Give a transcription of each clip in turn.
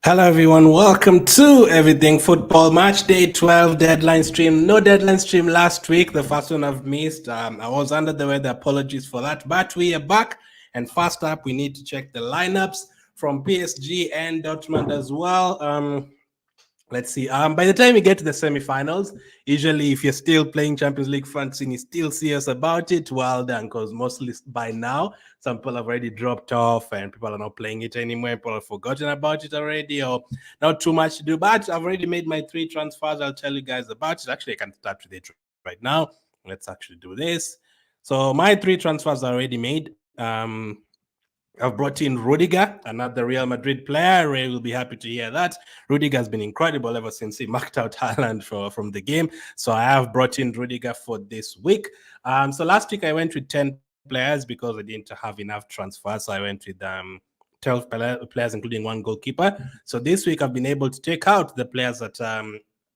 Hello everyone, welcome to Everything Football Match Day 12 deadline stream. No deadline stream last week, the first one I've missed. I was under the weather, apologies for that, but we are back. And first up, we need to check the lineups from PSG and Dortmund as well. Let's see. By the time we get to the semifinals, usually if you're still playing Champions League fantasy and you still see us about it, well done, because mostly by now, some people have already dropped off and people are not playing it anymore. People have forgotten about it already or not too much to do. But I've already made my 3 transfers. I'll tell you guys about it. Actually, I can start with it right now. Let's actually do this. So my 3 transfers are already made. I've brought in Rudiger, another Real Madrid player. Ray will be happy to hear that. Rudiger has been incredible ever since he marked out Haaland from the game. So I have brought in Rudiger for this week. So last week I went with 10 players because I didn't have enough transfers. So I went with 12 players, including 1 goalkeeper. So this week I've been able to take out the players that are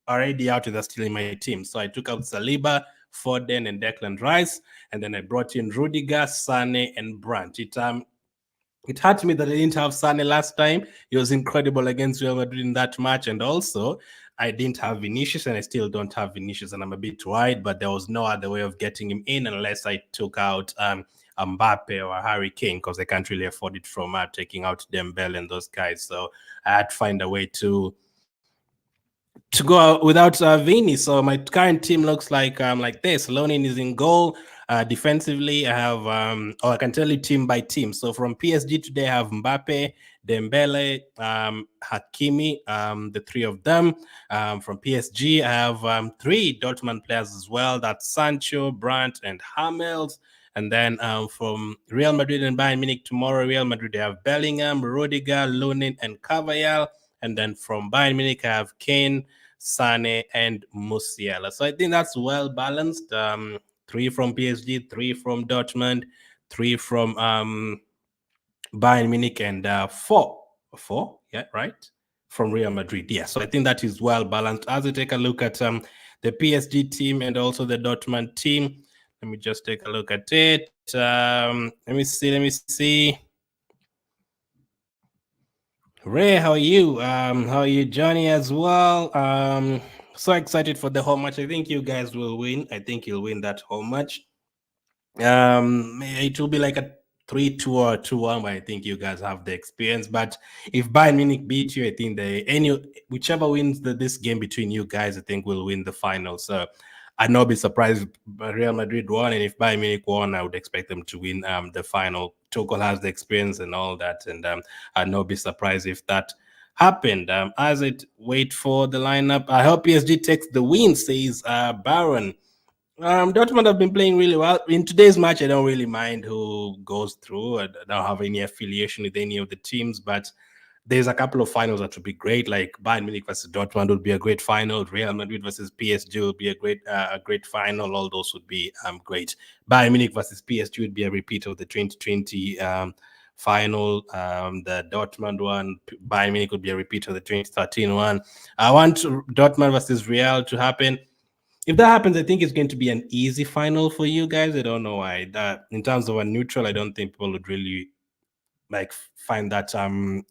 already out and are still in my team. So I took out Saliba, Foden, and Declan Rice. And then I brought in Rudiger, Sane, and Brandt. It hurt me that I didn't have Sane last time. He was incredible against Real Madrid in that match. And also, I didn't have Vinicius, and I still don't have Vinicius, and I'm a bit wide, but there was no other way of getting him in unless I took out Mbappe or Harry Kane, because I can't really afford it from taking out Dembele and those guys. So I had to find a way to go out without Vini. So my current team looks like this. Lonin is in goal. Defensively, I have, I can tell you team by team. So from PSG today, I have Mbappe, Dembele, Hakimi, the 3 of them. From PSG, I have 3 Dortmund players as well. That's Sancho, Brandt, and Hummels. And then from Real Madrid and Bayern Munich tomorrow, Real Madrid, I have Bellingham, Rudiger, Lunin, and Carvajal. And then from Bayern Munich, I have Kane, Sane, and Musiala. So I think that's well balanced. 3 from PSG, 3 from Dortmund, 3 from Bayern Munich, and 4, yeah, right, from Real Madrid. Yeah, so I think that is well balanced. As we take a look at the PSG team and also the Dortmund team, let me just take a look at it. Let me see. Ray, how are you? How are you, Johnny, as well? So excited for the home match. I think you guys will win. I think you'll win that home match. It will be like a 3-2 or 2-1, but I think you guys have the experience. But if Bayern Munich beat you, I think whichever wins this game between you guys, I think will win the final. So I'd not be surprised if Real Madrid won, and if Bayern Munich won, I would expect them to win the final. Tuchel has the experience and all that, and I'd not be surprised if that happened. As it wait for the lineup, I hope PSG takes the win, says Baron. Dortmund have been playing really well. In today's match, I don't really mind who goes through. I don't have any affiliation with any of the teams, but there's a couple of finals that would be great, like Bayern Munich versus Dortmund would be a great final. Real Madrid versus PSG would be a great final. All those would be great. Bayern Munich versus PSG would be a repeat of the 2020 final. The Dortmund one, Bayern Munich would be a repeat of the 2013 one. I want Dortmund versus Real to happen. If that happens, I think it's going to be an easy final for you guys. I don't know why. That in terms of a neutral, I don't think people would really like find that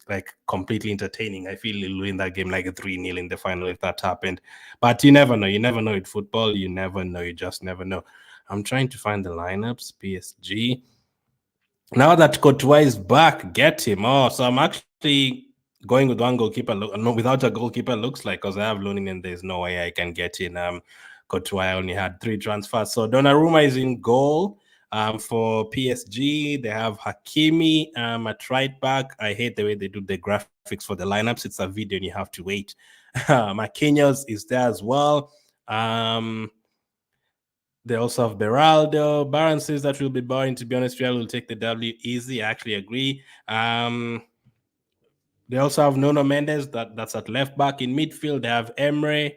like completely entertaining. I feel you'll win that game like a 3-0 in the final if that happened. But you never know. You never know with football. You never know. You just never know. I'm trying to find the lineups. PSG. Now that Courtois is back, get him. Oh, so I'm actually going with one goalkeeper. No, without a goalkeeper, looks like, because I have Lunin and there's no way I can get in. Courtois only had 3 transfers. So Donnarumma is in goal. For PSG, they have Hakimi at right back. I hate the way they do the graphics for the lineups. It's a video and you have to wait. Marquinhos is there as well. They also have Beraldo. Baron says that will be boring. To be honest, Real will take the W easy. I actually agree. They also have Nuno Mendes. That's at left back. In midfield, they have Emre.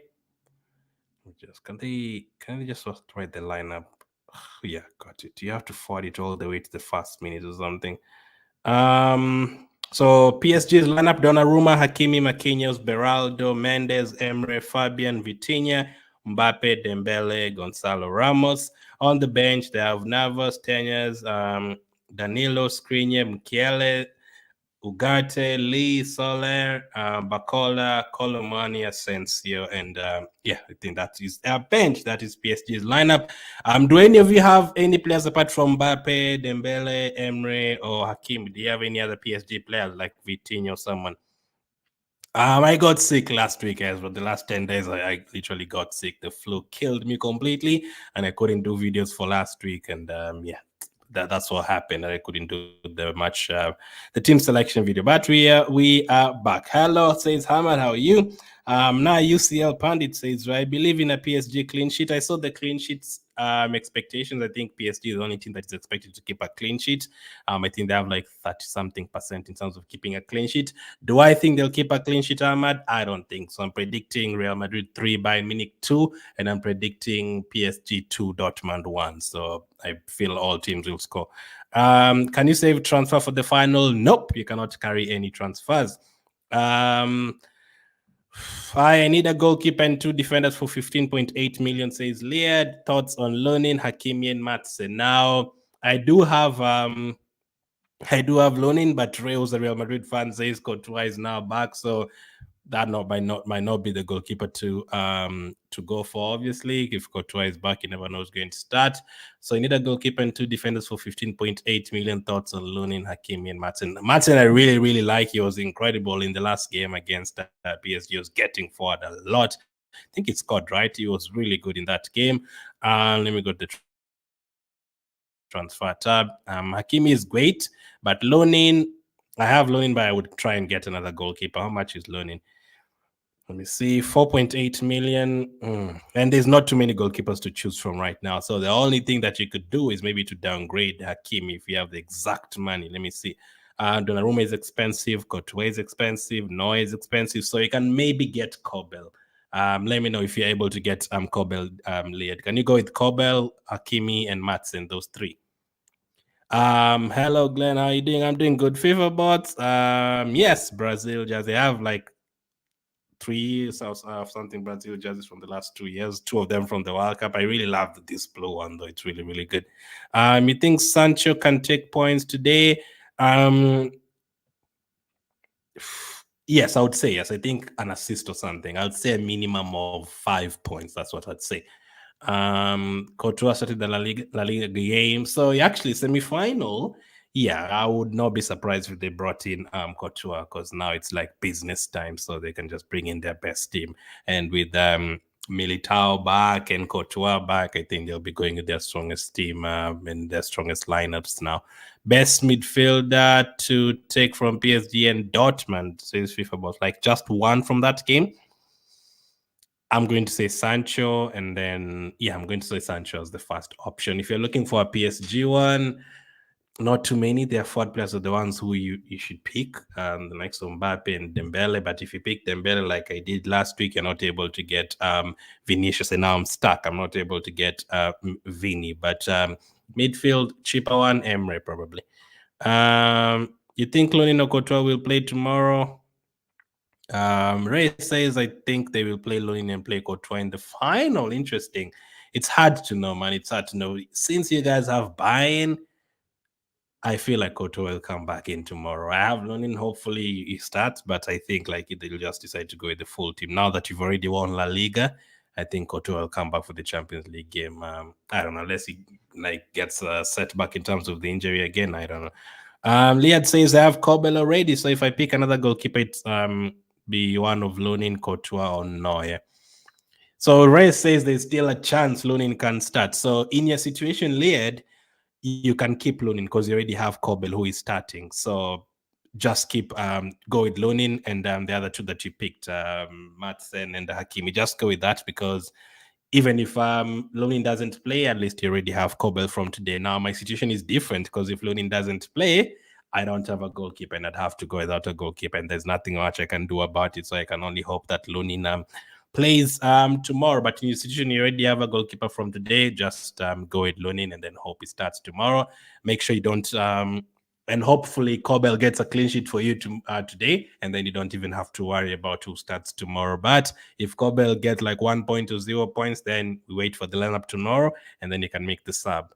Can they just write the lineup? Yeah, got it. You have to forward it all the way to the first minute or something. So PSG's lineup: Donnarumma, Hakimi, Marquinhos, Beraldo, Mendes, Emre, Fabian, Vitinha, Mbappe, Dembele, Gonzalo Ramos. On the bench, they have Navas, Tenyas, Danilo, Skriniar, Michele, Ugarte, Lee, Soler, Bacola, Colomani, Asensio, and yeah, I think that is our bench. That is PSG's lineup. Do any of you have any players apart from Mbappe, Dembele, Emre, or Hakim? Do you have any other PSG players like Vitinho or someone? I got sick last week, guys, but the last 10 days, I literally got sick. The flu killed me completely, and I couldn't do videos for last week. And yeah, that's what happened. I couldn't do the team selection video. But we are back. Hello, says Hamad. How are you? Now UCL Pandit says, I believe in a PSG clean sheet. I saw the clean sheets expectations. I think PSG is the only team that is expected to keep a clean sheet. I think they have like 30-something% in terms of keeping a clean sheet. Do I think they'll keep a clean sheet, Ahmad? I don't think so. I'm predicting Real Madrid 3, Bayern Munich 2, and I'm predicting PSG 2, Dortmund 1. So I feel all teams will score. Can you save transfer for the final? Nope, you cannot carry any transfers. I need a goalkeeper and 2 defenders for 15.8 million, says Liad. Thoughts on Lunin, Hakimi, and Matze? Now, I do have Lunin, but Reo's a Real Madrid fan, says Courtois is now back, so that might not be the goalkeeper to go for. Obviously, if Courtois is back, you never know who's going to start. So you need a goalkeeper and 2 defenders for 15.8 million. Thoughts on Lunin, Hakimi, and Martin? Martin, I really, really like. He was incredible in the last game against PSG. He was getting forward a lot. I think it scored, right? He was really good in that game. Let me go to the transfer tab. Hakimi is great, but Lunin, I have Lunin, but I would try and get another goalkeeper. How much is Lunin? Let me see, 4.8 million. And there's not too many goalkeepers to choose from right now. So the only thing that you could do is maybe to downgrade Hakimi if you have the exact money. Let me see. Donnarumma is expensive. Courtois is expensive. Neuer is expensive. So you can maybe get Kobel. Let me know if you're able to get Kobel, Liad. Can you go with Kobel, Hakimi, and Matson, those 3? Hello, Glenn. How are you doing? I'm doing good. FIFA bots. Yes, Brazil, just they have like 3 something Brazil jerseys from the last 2 years, 2 of them from the World Cup. I really love this blue one, though. It's really, really good. You think Sancho can take points today? Yes, I would say yes. I think an assist or something. I would say a minimum of 5 points. That's what I'd say. Courtois started the La Liga game. So actually, semi-final, yeah, I would not be surprised if they brought in Courtois, because now it's like business time, so they can just bring in their best team. And with Militao back and Courtois back, I think they'll be going with their strongest team and their strongest lineups now. Best midfielder to take from PSG and Dortmund, says FIFA Boss. Like just one from that game. I'm going to say Sancho, and then, yeah, I'm going to say Sancho as the first option. If you're looking for a PSG one, not too many. Their forward players are the ones who you should pick, the likes of Mbappe and Dembele. But if you pick Dembele like I did last week, you're not able to get Vinicius, and now I'm stuck. I'm not able to get Vini. But midfield, cheaper one, Emre probably. You think Loni Nokotoa will play tomorrow? Ray says, I think they will play Loni and play Courtois in the final. Interesting. It's hard to know, man. It's hard to know. Since you guys have buy-in, I feel like Koto will come back in tomorrow. I have Lunin. Hopefully he starts, but I think like they'll just decide to go with the full team. Now that you've already won La Liga, I think Koto will come back for the Champions League game. I don't know, unless he like gets a setback in terms of the injury again. I don't know. Liad says I have Kobel already, so if I pick another goalkeeper, it's be one of Lunin, Courtois, or Neuer. So Ray says there's still a chance Lunin can start. So in your situation, Liad, you can keep Lunin because you already have Kobel who is starting. So just keep go with Lunin and the other two that you picked, Madsen and Hakimi. Just go with that because even if Lunin doesn't play, at least you already have Kobel from today. Now my situation is different because if Lunin doesn't play, I don't have a goalkeeper and I'd have to go without a goalkeeper, and there's nothing much I can do about it. So I can only hope that Lunin plays tomorrow. But in your situation, you already have a goalkeeper from today. Just go with Lunin and then hope he starts tomorrow. Make sure you don't and hopefully Kobel gets a clean sheet for you today, and then you don't even have to worry about who starts tomorrow. But if Kobel gets like 1 point or 0 points, then we wait for the lineup tomorrow, and then you can make the sub.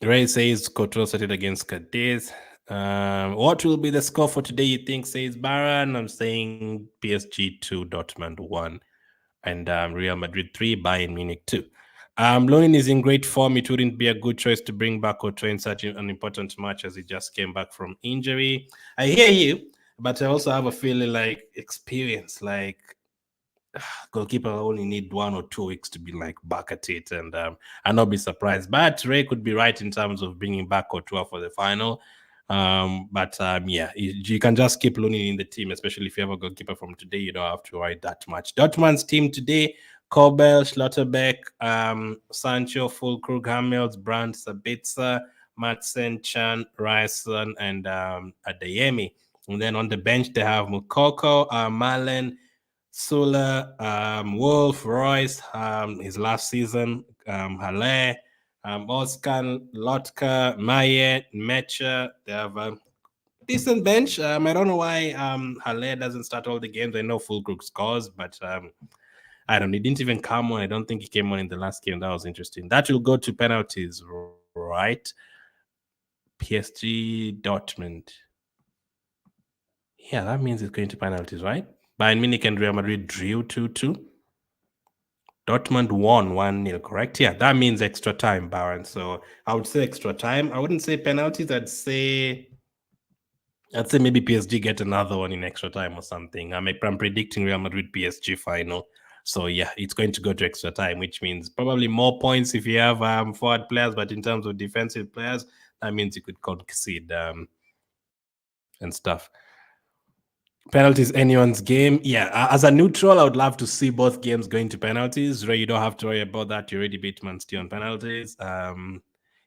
Ray says Couture started against Cadiz. What will be the score for today, you think, says Baran? I'm saying PSG 2, Dortmund 1, and Real Madrid 3, Bayern Munich 2. Lonin is in great form. It wouldn't be a good choice to bring back Couture in such an important match as he just came back from injury. I hear you, but I also have a feeling like experience, like goalkeeper only need 1 or 2 weeks to be like back at it, and I'll not be surprised. But Ray could be right in terms of bringing back Couture for the final. But yeah, you can just keep Lonin in the team, especially if you have a goalkeeper from today. You don't have to worry that much. Dortmund's team today: Kobel, Schlotterbeck, Sancho, Fulkrug, Hamels, Brandt, Sabitzer, Madsen, Chan, Ryerson, and Adeyemi. And then on the bench, they have Mukoko, Malen, Sula, Wolf, Royce, his last season, Halle, Oskan, Lotka, Maye, Mecha. They have a decent bench. I don't know why Halle doesn't start all the games. I know Fulkrug scores, but I don't know. He didn't even come on. I don't think he came on in the last game. That was interesting. That will go to penalties, right? PSG Dortmund. Yeah, that means it's going to penalties, right? Bayern Munich and Real Madrid drew 2-2. Dortmund won 1-0, correct? Yeah, that means extra time, Baron. So I would say extra time. I wouldn't say penalties. I'd say maybe PSG get another one in extra time or something. I'm predicting Real Madrid PSG final. So yeah, it's going to go to extra time, which means probably more points if you have forward players. But in terms of defensive players, that means you could concede and stuff. Penalties anyone's game. Yeah, as a neutral, I would love to see both games going to penalties. Ray, you don't have to worry about that. You already beat Man City on penalties.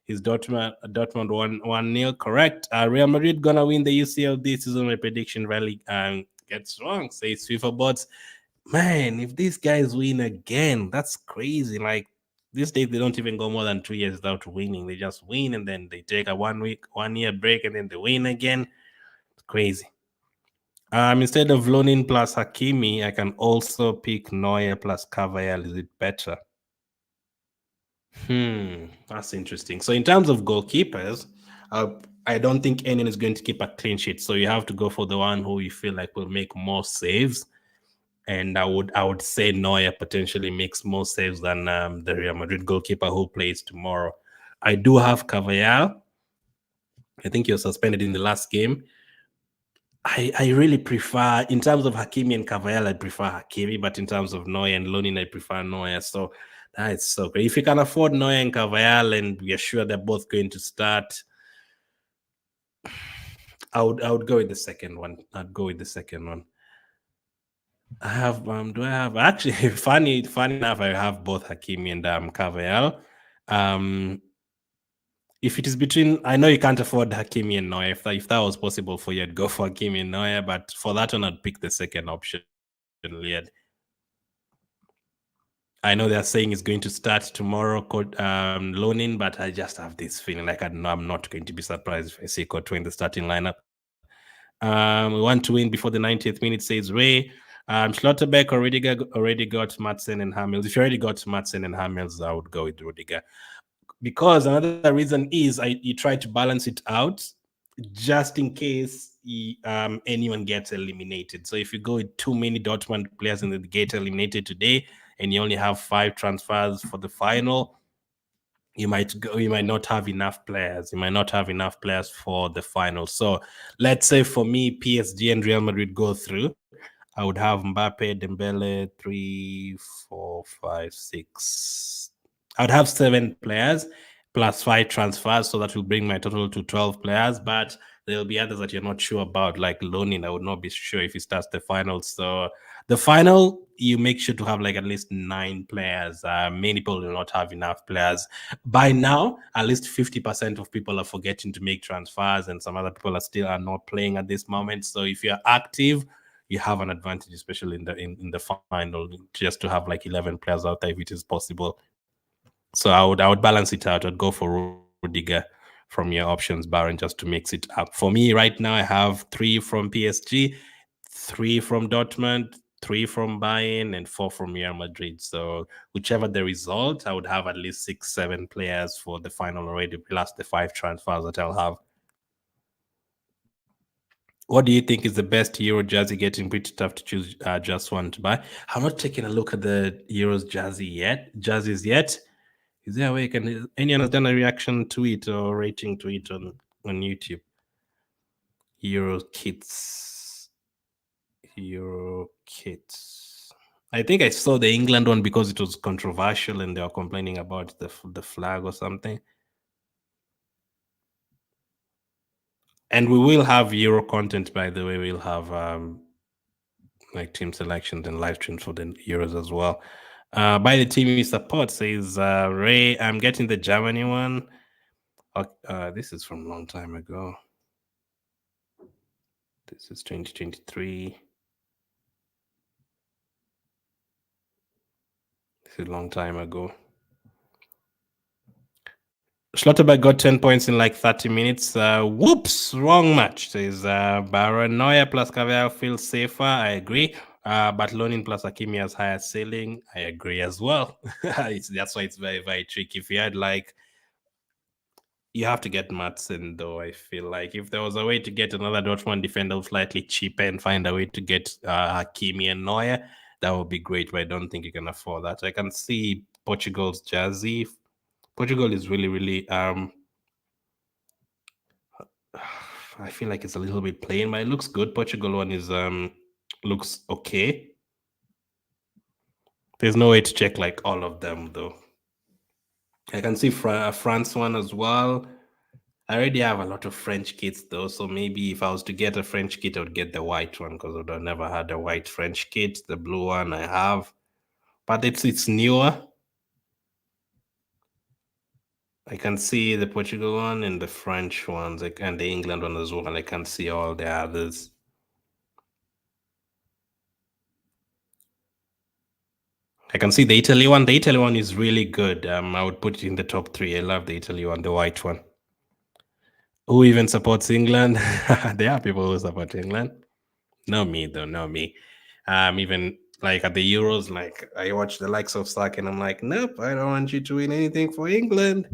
Is Dortmund 1-0 correct? Real Madrid gonna win the UCL this season. My prediction rally gets wrong. Says FIFA bots. Man, if these guys win again, that's crazy. Like these days, they don't even go more than 2 years without winning. They just win and then they take a 1 year break and then they win again. It's crazy. Instead of Lonin plus Hakimi, I can also pick Neuer plus Cavalier. Is it better? That's interesting. So in terms of goalkeepers, I don't think anyone is going to keep a clean sheet. So you have to go for the one who you feel like will make more saves. And I would say Neuer potentially makes more saves than the Real Madrid goalkeeper who plays tomorrow. I do have Cavalier. I think he was suspended in the last game. I really prefer, in terms of Hakimi and Cavalier, I prefer Hakimi, but in terms of Neuer and Lonin, I prefer Neuer. So that's so great. If you can afford Neuer and Cavalier and we are sure they're both going to start, I would go with the second one. I'd go with the second one. I have actually funny enough, I have both Hakimi and Cavalier. If it is between, I know you can't afford Hakimi and Neuer. If that was possible for you, I'd go for Hakimi and Neuer. But for that one, I'd pick the second option. Liad. I know they're saying it's going to start tomorrow, loaning, but I just have this feeling like I know I'm not going to be surprised if I see Courtois in the starting lineup. We want to win before the 90th minute, says Ray. Schlotterbeck already got Madsen and Hamels. If you already got Madsen and Hamels, I would go with Rudiger. Because another reason is you try to balance it out just in case anyone gets eliminated. So if you go with too many Dortmund players and they get eliminated today, and you only have 5 transfers for the final, you might not have enough players. You might not have enough players for the final. So let's say for me, PSG and Real Madrid go through. I would have Mbappe, Dembele, 3, 4, 5, 6. I would have 7 players plus 5 transfers, so that will bring my total to 12 players. But there'll be others that you're not sure about, like Lonin. I would not be sure if he starts the final. So the final, you make sure to have like at least 9 players. Many people will not have enough players. By now, at least 50% of people are forgetting to make transfers, and some other people are not playing at this moment. So if you're active, you have an advantage, especially in the final, just to have like 11 players out there if it is possible. So I would balance it out. I'd go for Rudiger from your options, Baron, just to mix it up. For me right now, I have 3 from PSG, 3 from Dortmund, 3 from Bayern, and 4 from Real Madrid. So whichever the result, I would have at least 6, 7 players for the final already, plus the 5 transfers that I'll have. What do you think is the best Euro jersey? Getting pretty tough to choose just one to buy. I'm not taking a look at the Euros jerseys yet. Is there a way anyone has done a reaction to it or rating to it on YouTube? Euro kits. I think I saw the England one because it was controversial and they were complaining about the flag or something. And we will have Euro content, by the way. We'll have like team selections and live streams for the Euros as well. By the team you support, says Ray. I'm getting the Germany one. This is from a long time ago. This is 2023. This is a long time ago. Schlotterbeck got 10 points in like 30 minutes. Whoops, wrong match. Says Baron. Neuer plus Caviar feels safer. I agree. But Lonin plus Hakimi has higher ceiling. I agree as well. That's why it's very, very tricky. If you had like, you have to get Madsen though. I feel like if there was a way to get another Dortmund defender slightly cheaper and find a way to get Hakimi and Neuer, that would be great. But I don't think you can afford that. I can see Portugal's jersey. Portugal is really, really I feel like it's a little bit plain, but it looks good. Portugal one is looks okay. There's no way to check like all of them though. I can see France one as well. I already have a lot of French kits though, so maybe if I was to get a French kit, I would get the white one because I've never had a white French kit. The blue one I have, but it's newer. I can see the Portugal one and the French ones, and the England one as well. I can see all the others. I can see the Italy one. The Italy one is really good. I would put it in the top 3. I love the Italy one, the white one. Who even supports England? There are people who support England. Not me though, not me. Even like at the Euros, like I watch the likes of Saka and I'm like, nope, I don't want you to win anything for England.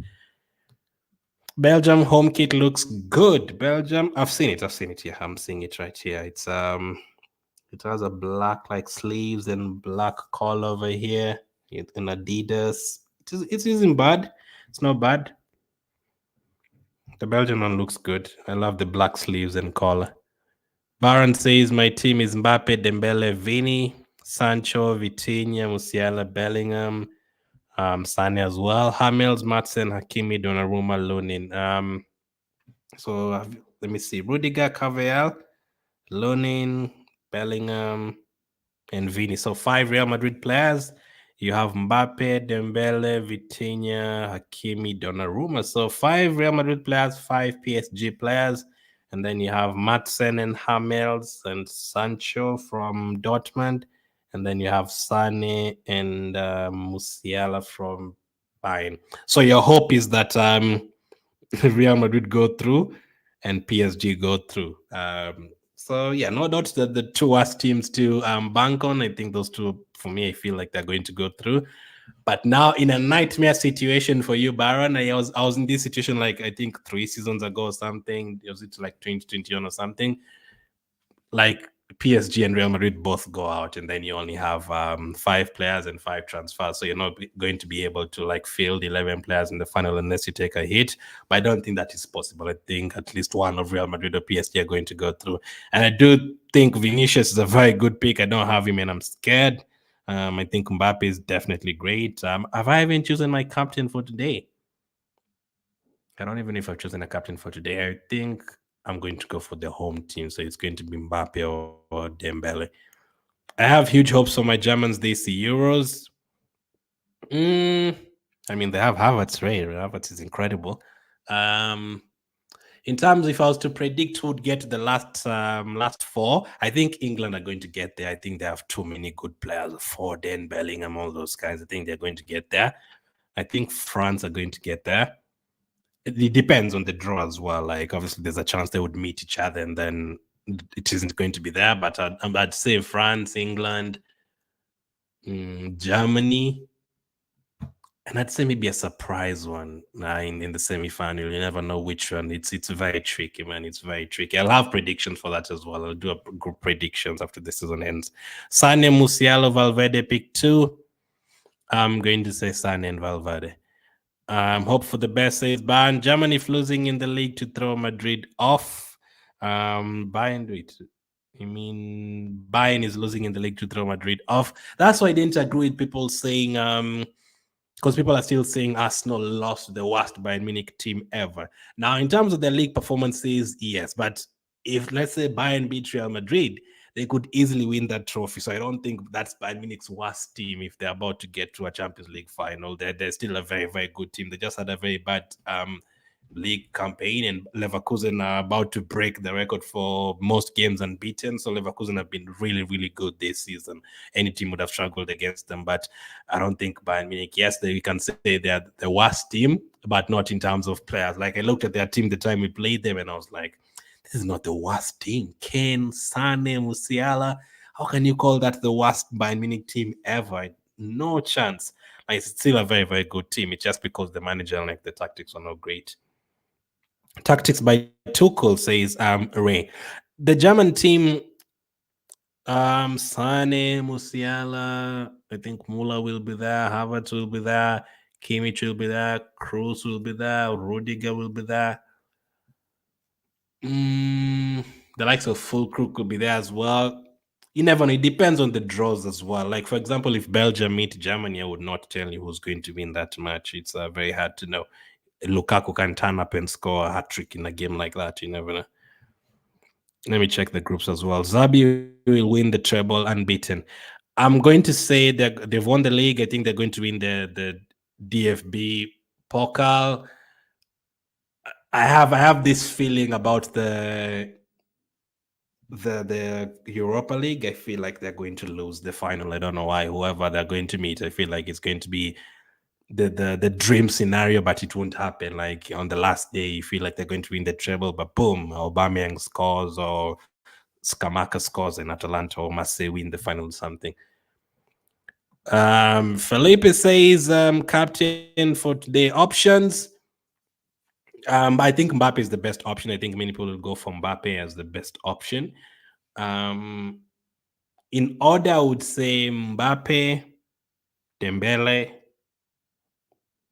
Belgium home kit looks good. Belgium, I've seen it here. I'm seeing it right here. It's it has a black like sleeves and black collar over here in Adidas. It isn't bad. It's not bad. The Belgian one looks good. I love the black sleeves and collar. Baron says my team is Mbappe, Dembele, Vini, Sancho, Vitinha, Musiala, Bellingham, Sane as well. Hamels, Madsen, Hakimi, Donnarumma, Lonin. So let me see. Rudiger, Carvajal, Lonin, Bellingham, and Vini. So 5 Real Madrid players. You have Mbappe, Dembele, Vitinha, Hakimi, Donnarumma. So 5 Real Madrid players, 5 PSG players. And then you have Madsen and Hamels and Sancho from Dortmund. And then you have Sane and Musiala from Bayern. So your hope is that Real Madrid go through and PSG go through. So yeah, no doubt that the two worst teams to bank on. I think those two, for me, I feel like they're going to go through. But now in a nightmare situation for you, Baron, I was in this situation like I think 3 seasons ago or something. Was it like 2021 or something? Like PSG and Real Madrid both go out, and then you only have 5 players and 5 transfers. So you're not going to be able to like field 11 players in the final unless you take a hit. But I don't think that is possible. I think at least one of Real Madrid or PSG are going to go through. And I do think Vinicius is a very good pick. I don't have him and I'm scared. I think Mbappe is definitely great. Have I even chosen my captain for today? I don't even know if I've chosen a captain for today. I think I'm going to go for the home team. So it's going to be Mbappe or Dembele. I have huge hopes for my Germans this Euros. I mean, they have Havertz, right? Havertz is incredible. In terms, if I was to predict who would get to the last 4, I think England are going to get there. I think they have too many good players, Foden, Bellingham, all those guys. I think they're going to get there. I think France are going to get there. It depends on the draw as well. Like, obviously, there's a chance they would meet each other and then it isn't going to be there. But I'd say France, England, Germany, and I'd say maybe a surprise one in the semi-final. You never know which one. It's very tricky, man. It's very tricky. I'll have predictions for that as well. I'll do a group predictions after the season ends. Sane, Musiala, Valverde pick 2. I'm going to say Sane and Valverde. Hope for the best, says Bayern. Germany if losing in the league to throw Madrid off. Bayern, wait. I mean, Bayern is losing in the league to throw Madrid off. That's why I didn't agree with people saying, because people are still saying Arsenal lost the worst Bayern Munich team ever. Now, in terms of their league performances, yes, but if let's say Bayern beat Real Madrid, they could easily win that trophy. So I don't think that's Bayern Munich's worst team if they're about to get to a Champions League final. They're still a very, very good team. They just had a very bad league campaign, and Leverkusen are about to break the record for most games unbeaten. So Leverkusen have been really, really good this season. Any team would have struggled against them, but I don't think Bayern Munich, yes, we can say they're the worst team, but not in terms of players. Like I looked at their team the time we played them and I was like, this is not the worst team. Kane, Sane, Musiala, how can you call that the worst Bayern Munich team ever? No chance. Like, it's still a very, very good team. It's just because the manager and like the tactics are not great. Tactics by Tuchel, says Ray. The German team, Sane, Musiala, I think Muller will be there, Havertz will be there, Kimmich will be there, Kroos will be there, Rudiger will be there. The likes of Fulkrug could be there as well. You never know. It depends on the draws as well. Like, for example, if Belgium meet Germany, I would not tell you who's going to win that match. It's very hard to know. Lukaku can turn up and score a hat-trick in a game like that. You never know. Let me check the groups as well. Zabi will win the treble unbeaten. I'm going to say that they've won the league. I think they're going to win the DFB Pokal. I have this feeling about the Europa League. I feel like they're going to lose the final. I don't know why. Whoever they're going to meet, I feel like it's going to be the dream scenario, but it won't happen. Like on the last day, you feel like they're going to win the treble, but boom, Aubameyang scores or Skamaka scores and Atalanta or Marseille win the final or something. Felipe says captain for today options. I think Mbappe is the best option. I think many people will go for Mbappe as the best option. In order, I would say Mbappe, Dembele,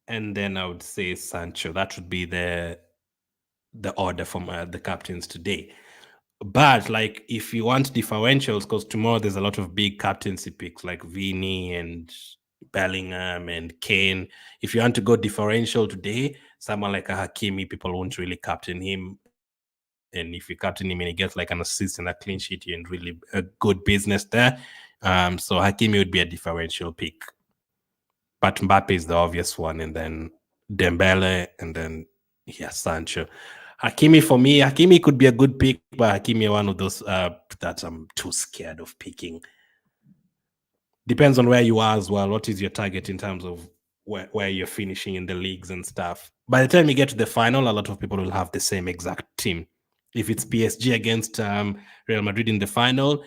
and then I would say Sancho. That would be the order from the captains today. But like, if you want differentials, because tomorrow there's a lot of big captaincy picks like Vini and Bellingham and Kane. If you want to go differential today, someone like a Hakimi, people won't really captain him. And if you captain him and he gets like an assist and a clean sheet, you're in really a good business there. So Hakimi would be a differential pick. but Mbappe is the obvious one, and then Dembele, and then Sancho. Hakimi for me, Hakimi could be a good pick, but Hakimi one of those that I'm too scared of picking. Depends on where you are as well. What is your target in terms of where you're finishing in the leagues and stuff? By the time you get to the final, a lot of people will have the same exact team. If it's PSG against Real Madrid in the final,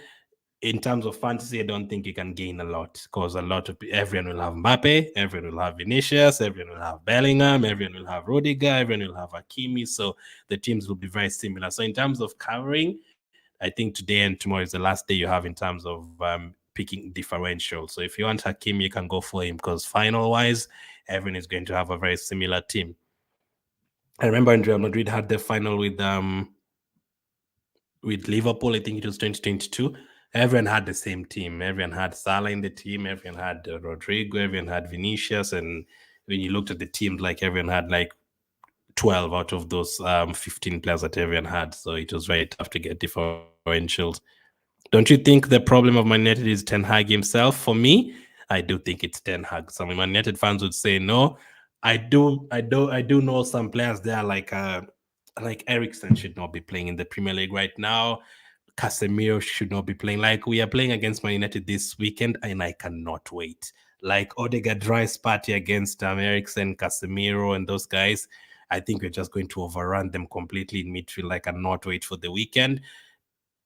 in terms of fantasy, I don't think you can gain a lot because everyone will have Mbappe, everyone will have Vinicius, everyone will have Bellingham, everyone will have Rudiger, everyone will have Hakimi. So the teams will be very similar. So in terms of covering, I think today and tomorrow is the last day you have in terms of picking differential. So if you want Hakimi, you can go for him because final wise, everyone is going to have a very similar team. I remember when Real Madrid had the final with Liverpool, I think it was 2022. Everyone had the same team. Everyone had Salah in the team. Everyone had Rodrigo. Everyone had Vinicius. And when you looked at the teams, like everyone had like 12 out of those 15 players that everyone had. So it was very tough to get differentials. Don't you think the problem of Man United is Ten Hag himself? For me, I do think it's Ten Hag. Some Man United fans would say no. I do know some players there like Ericsson should not be playing in the Premier League right now. Casemiro should not be playing. Like we are playing against Man United this weekend, and I cannot wait. Like Odegaard Rice party against Ericsson, Casemiro, and those guys. I think we're just going to overrun them completely in midfield. I cannot wait for the weekend.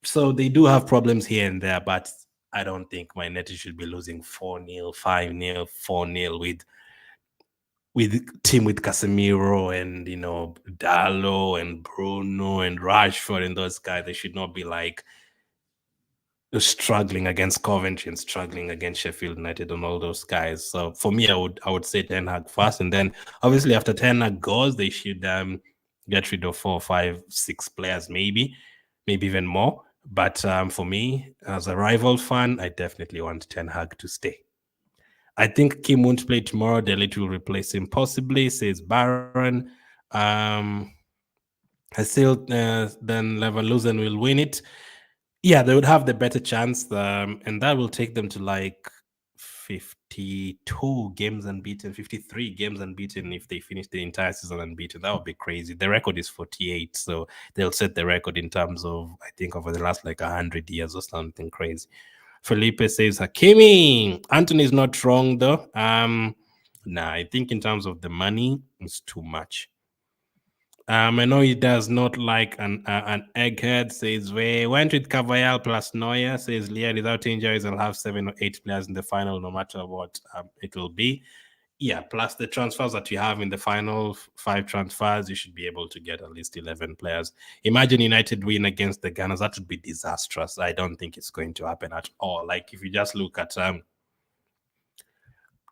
So they do have problems here and there, but I don't think Man United should be losing 4-0, 5-0, 4-0 with team with Casemiro and Dallo and Bruno and Rashford and those guys. They should not be like struggling against Coventry and struggling against Sheffield United and all those guys. So for me, I would say Ten Hag first, and then obviously after Ten Hag goes, they should get rid of 4, 5, 6 players, maybe even more. But for me, as a rival fan, I definitely want Ten Hag to stay. I think Kim won't play tomorrow. Delete will replace him possibly, says Baron. I still then Leverkusen will win it. Yeah, they would have the better chance, and that will take them to like 52 games unbeaten, 53 games unbeaten if they finish the entire season unbeaten. That would be crazy. The record is 48, so they'll set the record in terms of, I think, over the last like 100 years or something crazy. Felipe says Hakimi. Anthony's not wrong though. Nah, I think in terms of the money, it's too much. I know he does not like an egghead. Says we went with Cavallal plus Neuer. Says Leah, without injuries, I'll have 7 or 8 players in the final, no matter what it will be. Yeah, plus the transfers that you have in the final 5 transfers, you should be able to get at least 11 players. Imagine United win against the Gunners. That would be disastrous. I don't think it's going to happen at all. Like if you just look at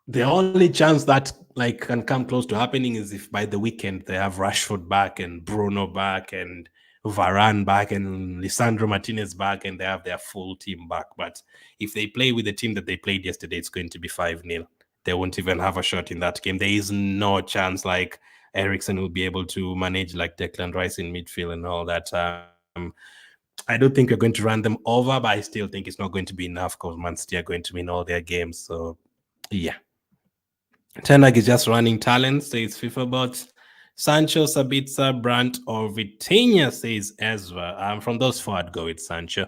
the only chance that like can come close to happening is if by the weekend they have Rashford back and Bruno back and Varane back and Lisandro Martinez back and they have their full team back. But if they play with the team that they played yesterday, it's going to be 5-0. They won't even have a shot in that game. There is no chance like Ericsson will be able to manage like Declan Rice in midfield and all that. I don't think we're going to run them over, but I still think it's not going to be enough because Man City are going to win all their games. So yeah. Ten Hag is just running talent, says FIFA bots. Sancho, Sabitzer, Brandt, or Vitinha, says Ezra. From those 4, I'd go with Sancho.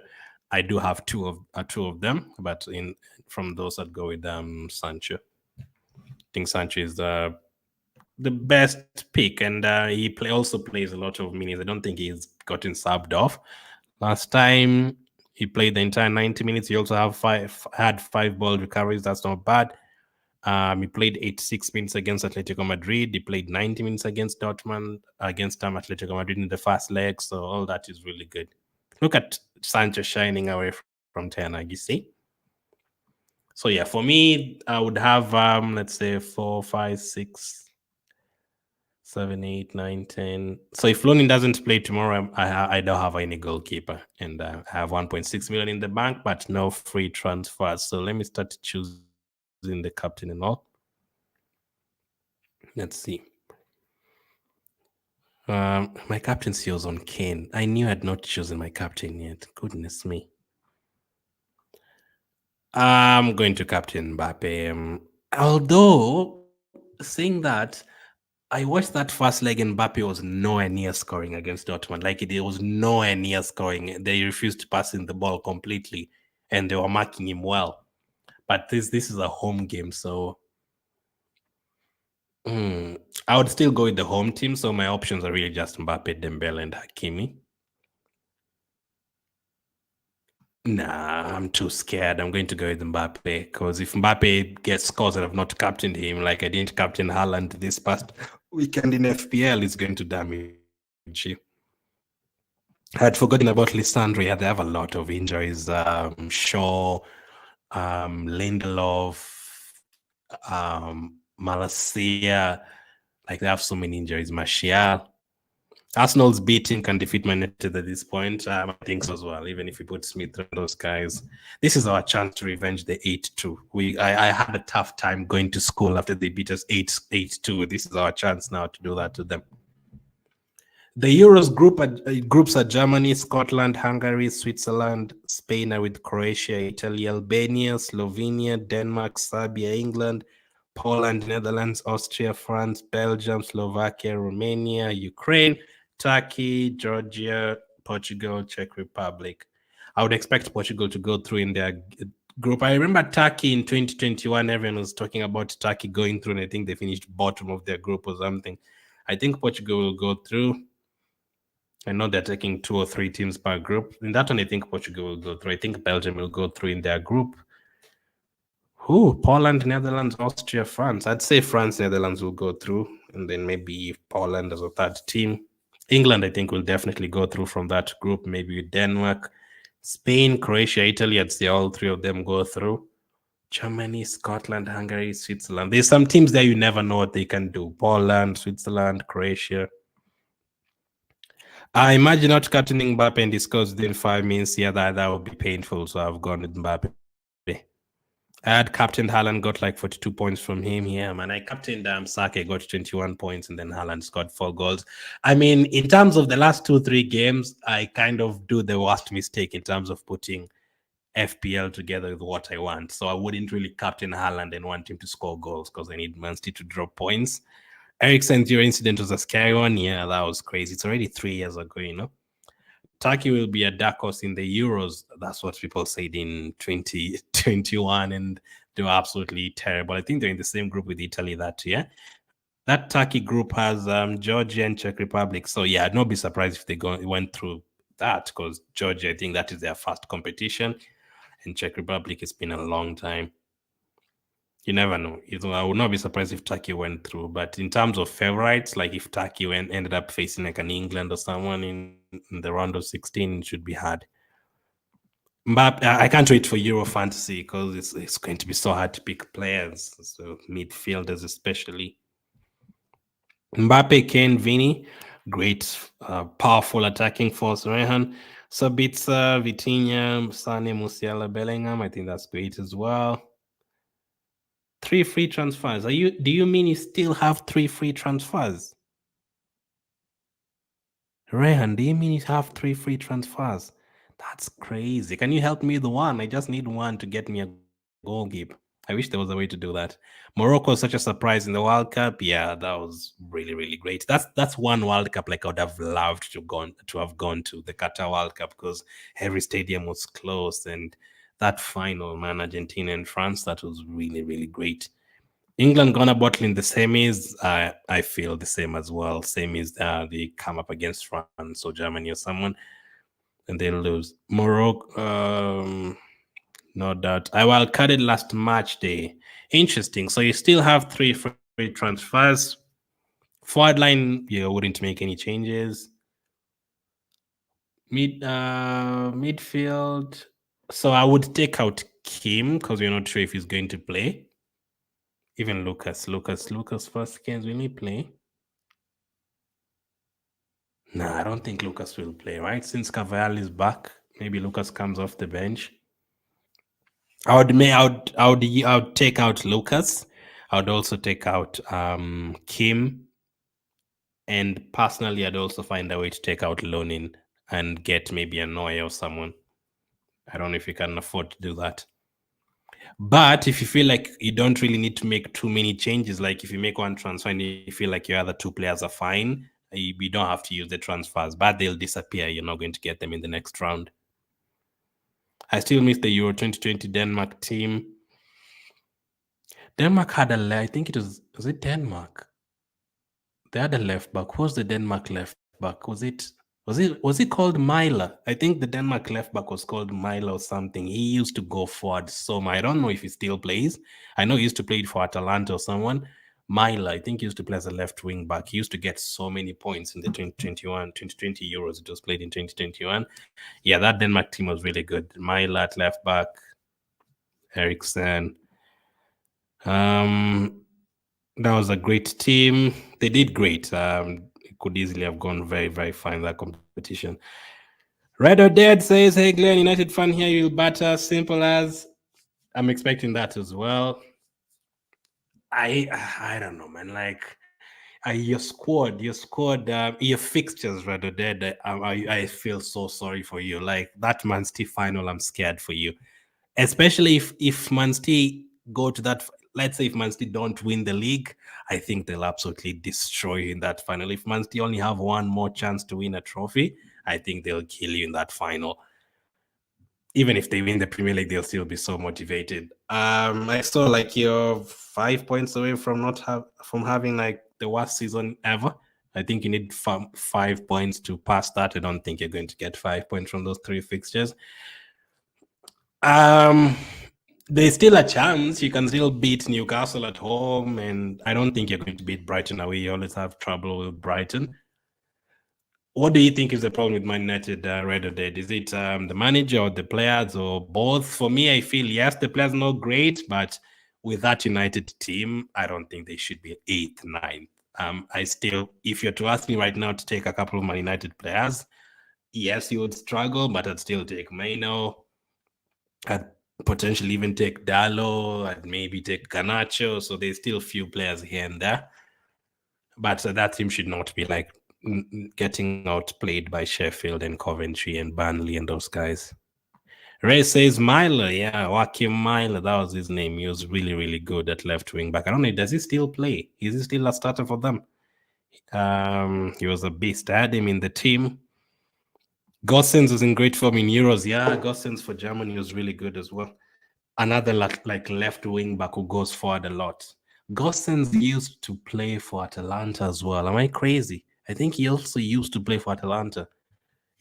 I do have two of them, but from those, I'd go with Sancho. I think Sancho is the best pick, and he also plays a lot of minutes. I don't think he's gotten subbed off. Last time he played the entire 90 minutes. He also had 5 ball recoveries. That's not bad. He played 86 minutes against Atletico Madrid. He played 90 minutes against Dortmund, against Atletico Madrid in the first leg. So all that is really good. Look at Sancho shining away from Ten Hag, you see? So yeah, for me, I would have, let's say 4, 5, 6, 7, 8, 9, 10. So if Lonin doesn't play tomorrow, I don't have any goalkeeper. And I have 1.6 million in the bank, but no free transfers. So let me start choosing the captain and all. Let's see. My captaincy was on Kane. I knew I'd not chosen my captain yet. Goodness me. I'm going to captain Mbappe. Although saying that, I watched that first leg and Mbappe was nowhere near scoring against Dortmund. Like it was nowhere near scoring. They refused to pass in the ball completely, and they were marking him well. But this is a home game, so I would still go with the home team. So my options are really just Mbappe, Dembele, and Hakimi. Nah, I'm too scared. I'm going to go with Mbappe because if Mbappe gets scores and I've not captained him, like I didn't captain Haaland this past weekend in FPL, it's going to damage you. I had forgotten about Lissandro. Yeah, they have a lot of injuries. Shaw, Lindelof, Malacia. Like they have so many injuries. Martial. Arsenal's B team can defeat Man United at this point. I think so as well, even if we put Smith and those guys. This is our chance to revenge the 8-2. I had a tough time going to school after they beat us 8-2. This is our chance now to do that to them. The groups are Germany, Scotland, Hungary, Switzerland, Spain are with Croatia, Italy, Albania, Slovenia, Denmark, Serbia, England, Poland, Netherlands, Austria, France, Belgium, Slovakia, Romania, Ukraine, Turkey, Georgia, Portugal, Czech Republic. I would expect Portugal to go through in their group. I remember Turkey in 2021, everyone was talking about Turkey going through, and I think they finished bottom of their group or something. I think Portugal will go through. I know they're taking 2 or 3 teams per group. In that one, I think Portugal will go through. I think Belgium will go through in their group. Poland, Netherlands, Austria, France. I'd say France, Netherlands will go through, and then maybe Poland as a third team. England, I think, will definitely go through from that group, maybe Denmark, Spain, Croatia, Italy. I'd say all 3 of them go through. Germany, Scotland, Hungary, Switzerland. There's some teams there you never know what they can do. Poland, Switzerland, Croatia. I imagine not captaining Mbappe and discuss within 5 minutes. Yeah, that would be painful. So I've gone with Mbappe. I had captained Haaland, got like 42 points from him. Yeah, man. I captained Sake, got 21 points, and then Haaland scored 4 goals. I mean, in terms of the last 2-3 games, I kind of do the worst mistake in terms of putting FPL together with what I want. So I wouldn't really captain Haaland and want him to score goals because I need Man City to drop points. Eriksen's Euro incident was a scary one. Yeah, that was crazy. It's already 3 years ago, you know. Turkey will be a dark horse in the Euros. That's what people said in 2021, and they were absolutely terrible. I think they're in the same group with Italy that year. That Turkey group has Georgia and Czech Republic. So yeah, I'd not be surprised if they went through that because Georgia, I think that is their first competition, and Czech Republic, it's been a long time. You never know. I would not be surprised if Turkey went through. But in terms of favorites, like if Turkey ended up facing like an England or someone in the round of 16, it should be hard. But I can't wait for Euro Fantasy because it's going to be so hard to pick players, so midfielders especially. Mbappe, Kane, Vini, great, powerful attacking force. Rehan, Sabitzer, Vitinha, Sane, Musiala, Bellingham. I think that's great as well. 3 free transfers. Do you mean you still have 3 free transfers? Rehan, do you mean you have 3 free transfers? That's crazy. Can you help me with one? I just need one to get me a goalkeeper. I wish there was a way to do that. Morocco was such a surprise in the World Cup. Yeah, that was really, really great. That's one World Cup like I would have loved to have gone to the Qatar World Cup because every stadium was closed, and that final, man, Argentina and France, that was really, really great. England gonna bottle in the semis. I feel the same as well. Semis, they come up against France or Germany or someone, and they'll lose. Morocco, no doubt. I will cut it last match day. Interesting. So you still have 3 free transfers. Forward line, you wouldn't make any changes. Midfield. So I would take out Kim because we're not sure if he's going to play. Even Lucas first games, will he play? No, I don't think Lucas will play, right? Since Cavall is back, maybe Lucas comes off the bench. I would take out Lucas. I would also take out Kim. And personally, I'd also find a way to take out Lonin and get maybe a Neuer or someone. I don't know if you can afford to do that. But if you feel like you don't really need to make too many changes, like if you make one transfer and you feel like your other two players are fine, you don't have to use the transfers, but they'll disappear. You're not going to get them in the next round. I still miss the Euro 2020 Denmark team. Denmark had I think was it Denmark? They had a left back. Who was the Denmark left back? Was it called Myler? I think the Denmark left back was called Myler or something. He used to go forward so much. I don't know if he still plays. I know he used to play for Atalanta or someone. Myler, I think he used to play as a left wing back. He used to get so many points in the 2020 Euros. It was played in 2021. Yeah, that Denmark team was really good. Myler at left back, Eriksen. That was a great team. They did great. It could easily have gone very, very far in that competition. Red or Dead says, hey, Glenn, United fan here, you'll batter. Simple as. I'm expecting that as well. I don't know, man. Like, your squad, your fixtures, Red or Dead, I feel so sorry for you. Like, that Man City final, I'm scared for you. Especially if Man City go to that, let's say if Man City don't win the league, I think they'll absolutely destroy you in that final. If Man City only have one more chance to win a trophy, I think they'll kill you in that final. Even if they win the Premier League, they'll still be so motivated. I saw like you're 5 points away from having like the worst season ever. I think you need 5 points to pass that. I don't think you're going to get 5 points from those 3 fixtures. There's still a chance you can still beat Newcastle at home, and I don't think you're going to beat Brighton away. You always have trouble with Brighton. What do you think is the problem with Man United, Red or Dead? Is it the manager or the players or both? For me, I feel, yes, the players are not great, but with that United team, I don't think they should be 8th, 9th. If you're to ask me right now to take a couple of Man United players, yes, you would struggle, but I'd still take Maino. I'd potentially even take Dallo. I'd maybe take Garnacho. So there's still a few players here and there. But that team should not be like getting outplayed by Sheffield and Coventry and Burnley and those guys. Ray says Myler, yeah, Joachim Myler, that was his name. He was really, really good at left wing back. I don't know, does he still play? Is he still a starter for them? He was a beast. I had him in the team. Gosens was in great form in Euros. Yeah, Gosens for Germany was really good as well. Another like left wing back who goes forward a lot. Gosens used to play for Atalanta as well. Am I crazy? I think he also used to play for Atalanta.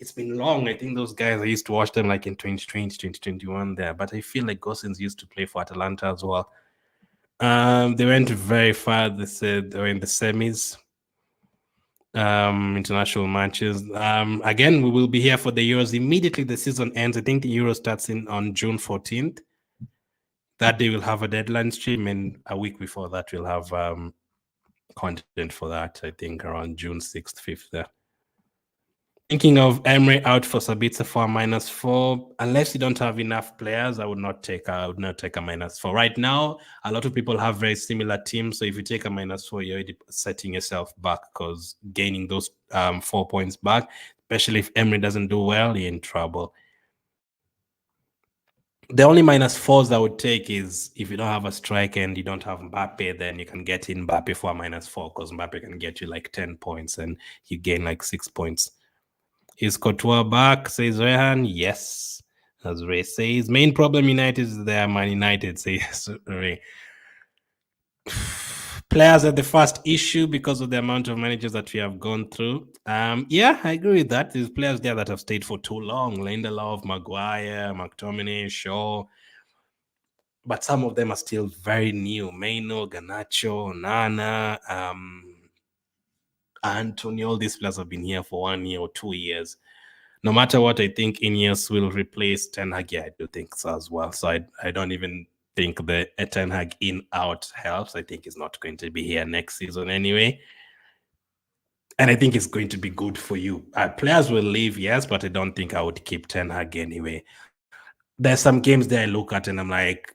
It's been long. I think those guys, I used to watch them like in 2020, 2021 there. But I feel like Gosens used to play for Atalanta as well. They went very far. They said they were in the semis. International matches. Again, we will be here for the Euros immediately the season ends. I think the Euro starts on June 14th. That day we'll have a deadline stream, and a week before that we'll have content for that. I think around June 6th, 5th there. Thinking of Emery out for Sabitzer for a -4. Unless you don't have enough players, I would not take a -4. Right now, a lot of people have very similar teams. So if you take a -4, you're already setting yourself back, because gaining those 4 points back, especially if Emery doesn't do well, you're in trouble. The only -4s I would take is if you don't have a striker and you don't have Mbappe, then you can get in Mbappe for a -4, because Mbappe can get you like 10 points and you gain like 6 points. Is Courtois back, says Rehan? Yes. As Ray says, main problem United is they are Man United, says Ray. Players are the first issue because of the amount of managers that we have gone through. Yeah, I agree with that. There's players there that have stayed for too long. Lindelof, Maguire, McTominay, Shaw. But some of them are still very new. Maino, Garnacho, Nana, Anthony, all these players have been here for 1 year or 2 years. No matter what, I think Ineos will replace Ten Hag. Yeah, I do think so as well. So I don't even think the Ten Hag in-out helps. I think he's not going to be here next season anyway. And I think it's going to be good for you. Players will leave, yes, but I don't think I would keep Ten Hag anyway. There's some games that I look at and I'm like,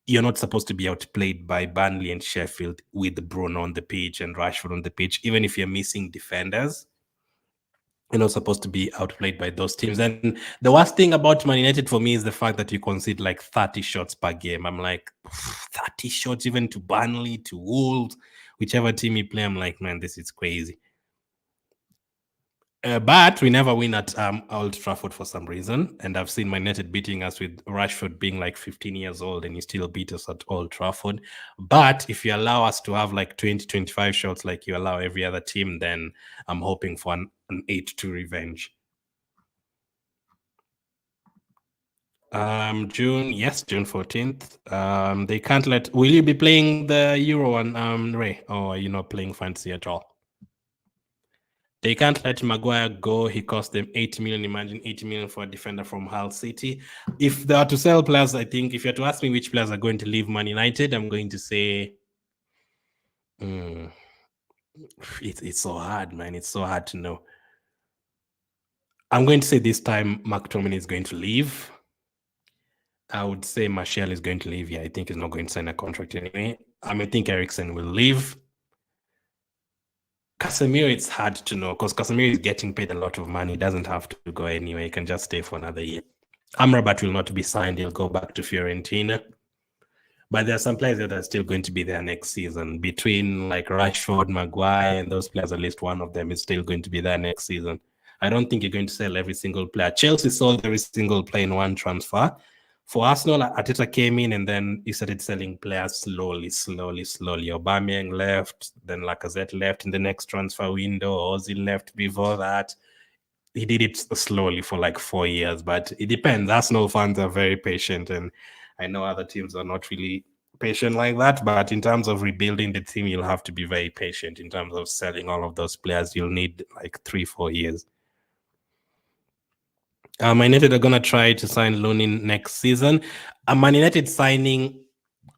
you're not supposed to be outplayed by Burnley and Sheffield with Bruno on the pitch and Rashford on the pitch, even if you're missing defenders. supposed to be outplayed by those teams. And the worst thing about Man United for me is the fact that you concede like 30 shots per game. I'm like, 30 shots even to Burnley, to Wolves, whichever team you play. I'm like, man, this is crazy. But we never win at Old Trafford for some reason. And I've seen Man United beating us with Rashford being like 15 years old and he still beat us at Old Trafford. But if you allow us to have like 20, 25 shots like you allow every other team, then I'm hoping for an 8-2 revenge. June 14th. They can't let. Will you be playing the Euro one, Ray? Or are you not playing fantasy at all? They can't let Maguire go. He cost them 80 million. Imagine 80 million for a defender from Hull City. If they are to sell players, I think if you had to ask me which players are going to leave Man United, I'm going to say it's so hard, man. It's so hard to know. I'm going to say this time McTominay is going to leave. I would say Martial is going to leave. Yeah, I think he's not going to sign a contract anyway. I think Eriksen will leave. Casemiro, it's hard to know because Casemiro is getting paid a lot of money. He doesn't have to go anywhere. He can just stay for another year. Amrabat will not be signed. He'll go back to Fiorentina. But there are some players that are still going to be there next season. Between like Rashford, Maguire, and those players, at least one of them is still going to be there next season. I don't think you're going to sell every single player. Chelsea sold every single player in one transfer. For Arsenal, Arteta came in and then he started selling players slowly. Aubameyang left, then Lacazette left in the next transfer window. Ozil left before that. He did it slowly for like 4 years, but it depends. Arsenal fans are very patient, and I know other teams are not really patient like that. But in terms of rebuilding the team, you'll have to be very patient. In terms of selling all of those players, you'll need like 3-4 years. Man United are going to try to sign Lunin next season. A Man United signing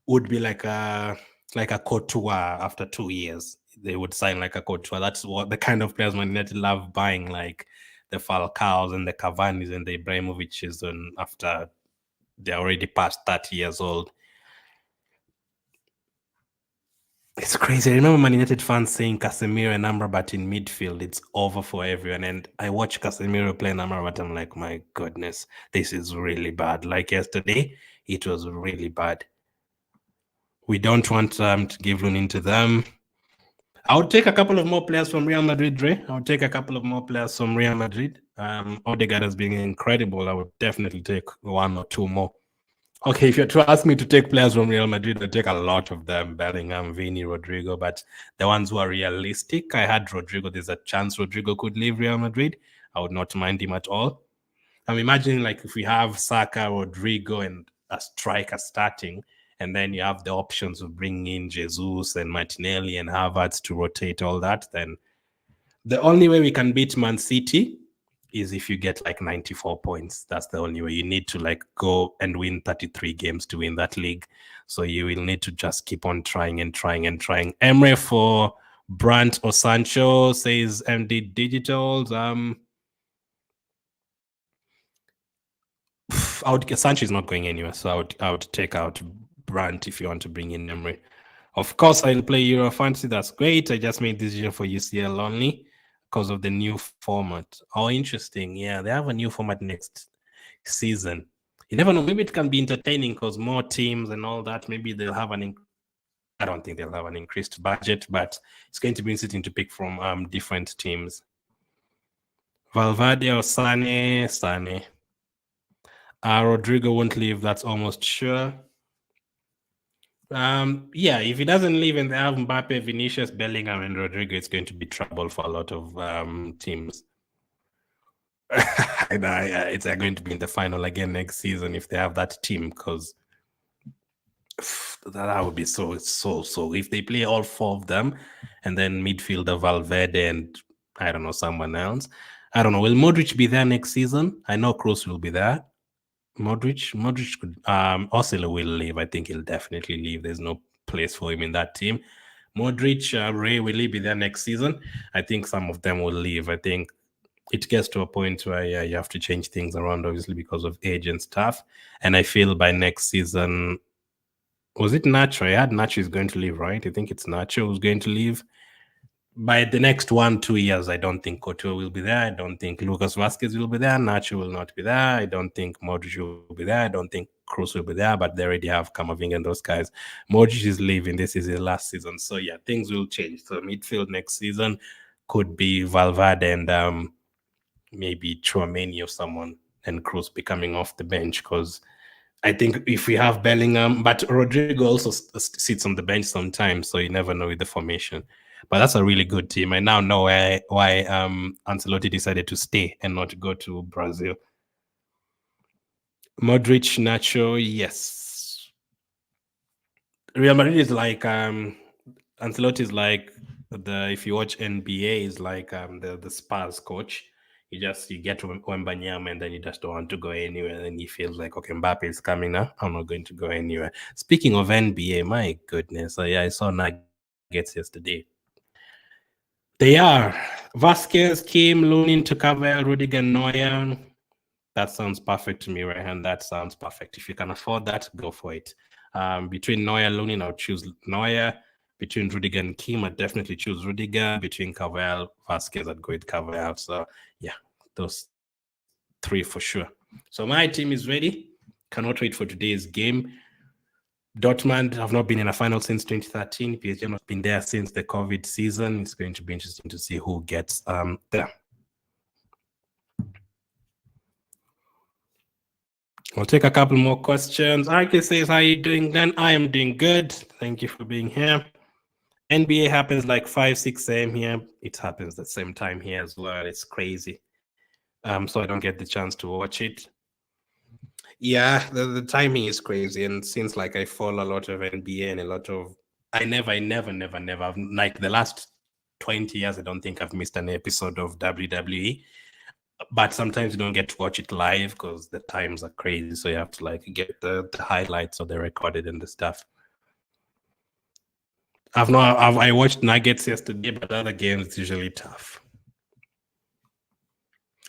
would be like a Courtois after 2 years. They would sign like a Courtois. That's what the kind of players Man United love buying, like the Falcaos and the Cavani's and the Ibrahimoviches, and after they're already past 30 years old. It's crazy. I remember Man United fans saying Casemiro and Amrabat in midfield, it's over for everyone. And I watch Casemiro play and Amrabat, I'm like, my goodness, this is really bad. Like yesterday, it was really bad. We don't want to give Lunin to them. I would take a couple of more players from Real Madrid, Ray. I would take a couple of more players from Real Madrid. Odegaard has been incredible. I would definitely take 1 or 2 more. Okay, if you're to ask me to take players from Real Madrid, I'd take a lot of them, Bellingham, Vini, Rodrigo, but the ones who are realistic, I had Rodrigo. There's a chance Rodrigo could leave Real Madrid. I would not mind him at all. I'm imagining like if we have Saka, Rodrigo, and a striker starting, and then you have the options of bringing in Jesus and Martinelli and Havertz to rotate all that, then the only way we can beat Man City is if you get like 94 points. That's the only way. You need to like go and win 33 games to win that league. So you will need to just keep on trying and trying and trying. Emre for Brandt or Sancho says MD Digitals. Sancho is not going anywhere, so I would take out Brandt if you want to bring in Emre. Of course, I'll play Euro Fantasy. That's great. I just made this decision for UCL only because of the new format. Oh, interesting. Yeah, they have a new format next season. You never know. Maybe it can be entertaining because more teams and all that. Maybe they'll have I don't think they'll have an increased budget, but it's going to be interesting to pick from different teams. Valverde or Sane. Rodrigo won't leave. That's almost sure. Yeah, if he doesn't leave and they have Mbappe, Vinicius, Bellingham, and Rodrigo, it's going to be trouble for a lot of teams. They're going to be in the final again next season if they have that team, because that would be so. If they play all 4 of them, and then midfielder Valverde and I don't know, someone else. I don't know. Will Modric be there next season? I know Kroos will be there. Modric could. Ozil will leave. I think he'll definitely leave. There's no place for him in that team. Modric, Ray, will he be there next season? I think some of them will leave. I think it gets to a point where you have to change things around, obviously, because of age and stuff. And I feel by next season, was it Nacho? I had Nacho is going to leave, right? I think it's Nacho who's going to leave. by the next 1-2 years, I don't think Couture will be there. I don't think Lucas Vasquez will be there. Nacho will not be there. I don't think Modric will be there. I don't think Cruz will be there. But they already have Camavinga and those guys. Modric is leaving. This is his last season. So yeah, things will change. So midfield next season could be Valverde and maybe Chouameni or someone, and Cruz be coming off the bench, because I think if we have Bellingham, but Rodrigo also sits on the bench sometimes, so you never know with the formation. But that's a really good team. I now know why Ancelotti decided to stay and not go to Brazil. Modric, Nacho, yes. Real Madrid is like Ancelotti is like if you watch NBA, is like the Spurs coach. You get to Wembanyama and then you just don't want to go anywhere. And he feels like, okay, Mbappe is coming now. I'm not going to go anywhere. Speaking of NBA, my goodness, yeah, I saw Nuggets yesterday. They are Vasquez, Kim, Lunin, Tukavel, Rudiger, Neuer. That sounds perfect to me, right? And that sounds perfect. If you can afford that, go for it. Between Neuer and Lunin, I'll choose Neuer. Between Rudiger and Kim, I'd definitely choose Rudiger. Between Cavell, Vasquez, I'd go with Cavell. So yeah, those three for sure. So my team is ready. Cannot wait for today's game. Dortmund have not been in a final since 2013. PSG have not been there since the COVID season. It's going to be interesting to see who gets there. I'll take a couple more questions. RK says, how are you doing, Glenn? I am doing good. Thank you for being here. NBA happens like 5, 6 a.m. here. It happens the same time here as well. It's crazy. So I don't get the chance to watch it. Yeah, the timing is crazy. And since like I follow a lot of NBA and a lot of, I never, like the last 20 years, I don't think I've missed an episode of WWE. But sometimes you don't get to watch it live because the times are crazy. So you have to like get the highlights or the recorded and the stuff. I watched Nuggets yesterday, but other games it's usually tough.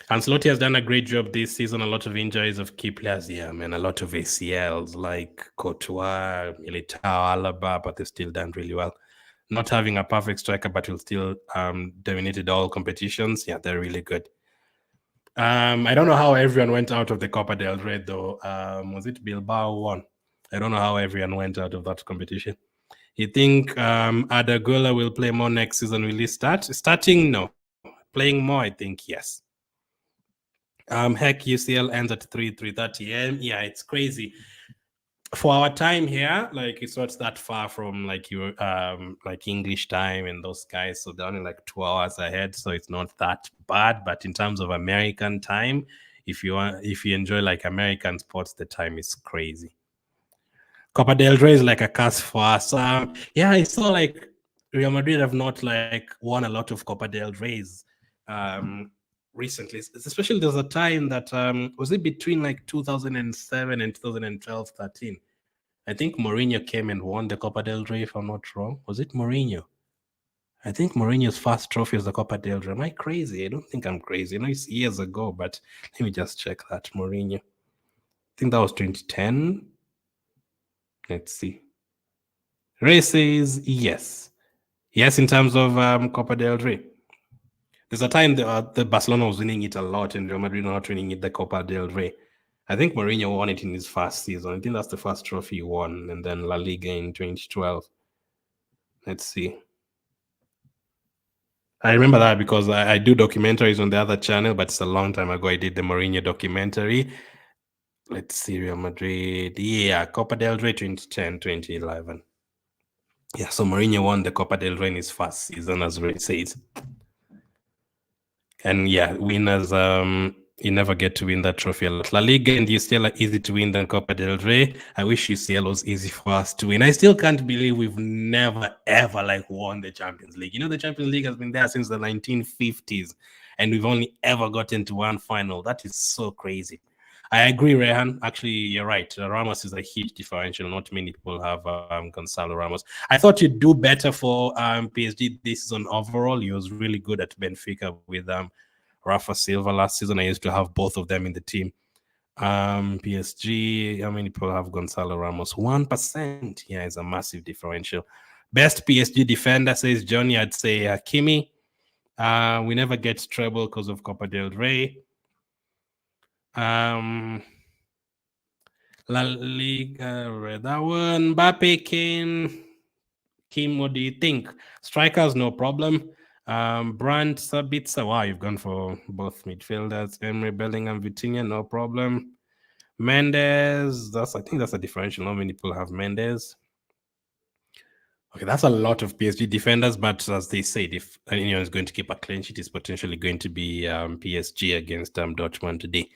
Ancelotti has done a great job this season. A lot of injuries of key players, yeah, man. A lot of ACLs like Courtois, Militao, Alaba, but they still done really well. Not having a perfect striker, but will still dominated all competitions. Yeah, they're really good. I don't know how everyone went out of the Copa del Rey though. Was it Bilbao won? I don't know how everyone went out of that competition. You think Adagula will play more next season? Will he start? Starting? No. Playing more? I think yes. Heck, UCL ends at 3:30 a.m. Yeah, it's crazy. For our time here, like it's not that far from like your like English time and those guys, so they're only like 2 hours ahead, so it's not that bad. But in terms of American time, if you enjoy like American sports, the time is crazy. Copa del Rey is like a curse for us. Yeah, I saw like Real Madrid have not like won a lot of Copa del Reys recently. Especially there's a time that was it between like 2007 and 2012, 13. I think Mourinho came and won the Copa del Rey, if I'm not wrong. Was it Mourinho? I think Mourinho's first trophy was the Copa del Rey. Am I crazy? I don't think I'm crazy. You know, it's years ago, but let me just check that. Mourinho. I think that was 2010. Let's see. Ray says yes. Yes, in terms of Copa del Rey. There's a time the Barcelona was winning it a lot and Real Madrid not winning it, the Copa del Rey. I think Mourinho won it in his first season. I think that's the first trophy he won. And then La Liga in 2012. Let's see. I remember that because I do documentaries on the other channel, but it's a long time ago I did the Mourinho documentary. Let's see, Real Madrid. Yeah, Copa del Rey 2010, 2011. Yeah, so Mourinho won the Copa del Rey in his first season, as Ray says. And yeah, winners, you never get to win that trophy a lot. La Liga and UCL are easy to win than Copa del Rey. I wish UCL was easy for us to win. I still can't believe we've never, ever like won the Champions League. You know, the Champions League has been there since the 1950s, and we've only ever gotten to one final. That is so crazy. I agree, Rehan. Actually, you're right. Ramos is a huge differential. Not many people have Gonzalo Ramos. I thought you'd do better for PSG this season overall. He was really good at Benfica with Rafa Silva last season. I used to have both of them in the team. PSG, how many people have Gonzalo Ramos? 1%. Yeah, it's a massive differential. Best PSG defender, says Johnny. I'd say Hakimi. We never get treble because of Copa del Rey. La Liga, read that one. Mbappe, Kane. Kim, what do you think? Strikers, no problem. Brandt, Sabitzer. Wow, you've gone for both midfielders. Emery, Bellingham, Vitinha, no problem. Mendes, I think that's a differential. Not many people have Mendes. Okay, that's a lot of PSG defenders, but as they said, if anyone is going to keep a clean sheet, it's potentially going to be PSG against Dortmund today.